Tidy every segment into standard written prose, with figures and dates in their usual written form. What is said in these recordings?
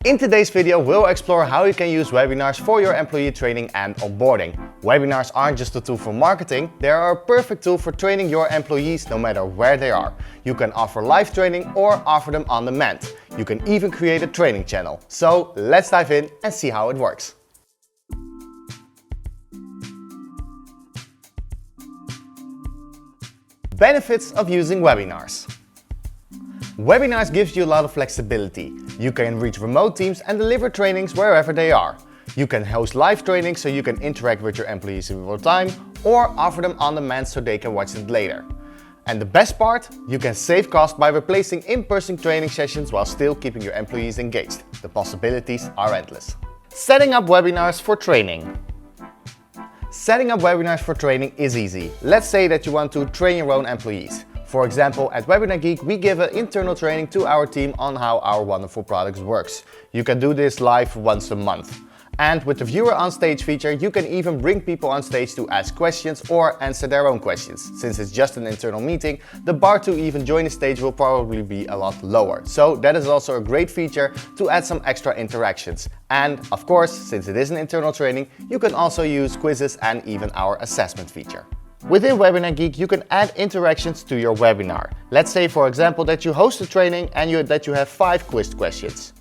In today's video, we'll explore how you can use webinars for your employee training and onboarding. Webinars aren't just a tool for marketing, they are a perfect tool for training your employees no matter where they are. You can offer live training or offer them on demand. You can even create a training channel. So let's dive in and see how it works. Benefits of using webinars. Webinars gives you a lot of flexibility. You can reach remote teams and deliver trainings wherever they are. You can host live trainings so you can interact with your employees in real time or offer them on demand so they can watch it later. And the best part, you can save cost by replacing in-person training sessions while still keeping your employees engaged. The possibilities are endless. Setting up webinars for training. Setting up webinars for training is easy. Let's say that you want to train your own employees. For example, at WebinarGeek, we give an internal training to our team on how our wonderful products works. You can do this live once a month. And with the viewer on stage feature, you can even bring people on stage to ask questions or answer their own questions. Since it's just an internal meeting, the bar to even join the stage will probably be a lot lower. So that is also a great feature to add some extra interactions. And of course, since it is an internal training, you can also use quizzes and even our assessment feature. Within WebinarGeek, you can add interactions to your webinar. Let's say, for example, that you host a training and that you have 5 quiz questions.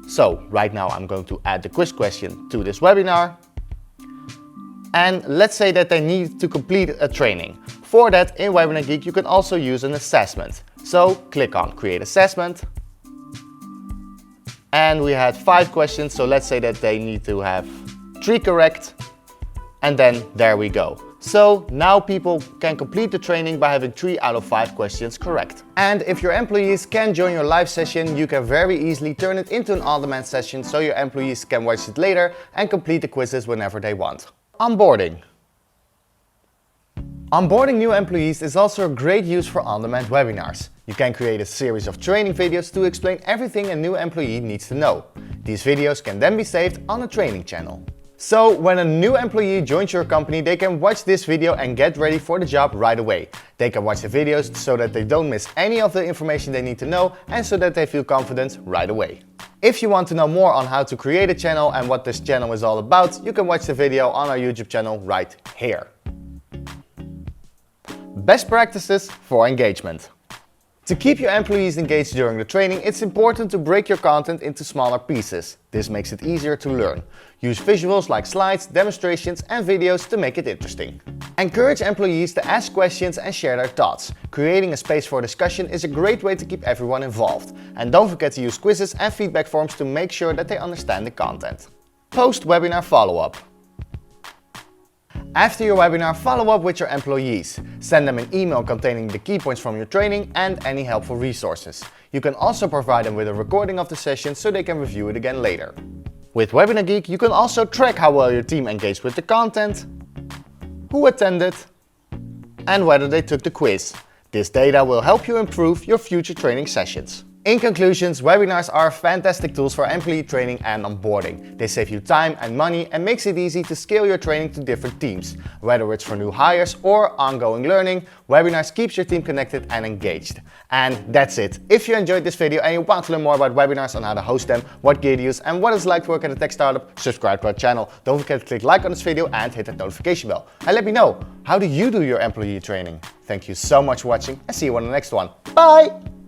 So right now I'm going to add the quiz question to this webinar. And let's say that they need to complete a training. For that, in WebinarGeek, you can also use an assessment. So click on Create Assessment. And we had 5 questions, so let's say that they need to have 3 correct. And then there we go. So now people can complete the training by having 3 out of 5 questions correct. And if your employees can join your live session, you can very easily turn it into an on-demand session so your employees can watch it later and complete the quizzes whenever they want. Onboarding. Onboarding new employees is also a great use for on-demand webinars. You can create a series of training videos to explain everything a new employee needs to know. These videos can then be saved on a training channel. So when a new employee joins your company, they can watch this video and get ready for the job right away. They can watch the videos so that they don't miss any of the information they need to know and so that they feel confident right away. If you want to know more on how to create a channel and what this channel is all about, you can watch the video on our YouTube channel right here. Best practices for engagement. To keep your employees engaged during the training, it's important to break your content into smaller pieces. This makes it easier to learn. Use visuals like slides, demonstrations and videos to make it interesting. Encourage employees to ask questions and share their thoughts. Creating a space for discussion is a great way to keep everyone involved. And don't forget to use quizzes and feedback forms to make sure that they understand the content. Post-webinar follow-up. After your webinar, follow up with your employees. Send them an email containing the key points from your training and any helpful resources. You can also provide them with a recording of the session so they can review it again later. With WebinarGeek, you can also track how well your team engaged with the content, who attended, and whether they took the quiz. This data will help you improve your future training sessions. In conclusions, webinars are fantastic tools for employee training and onboarding. They save you time and money and makes it easy to scale your training to different teams. Whether it's for new hires or ongoing learning, webinars keeps your team connected and engaged. And that's it. If you enjoyed this video and you want to learn more about webinars on how to host them, what gear to use and what it's like to work at a tech startup, subscribe to our channel. Don't forget to click like on this video and hit that notification bell. And let me know, how do you do your employee training? Thank you so much for watching and see you on the next one. Bye!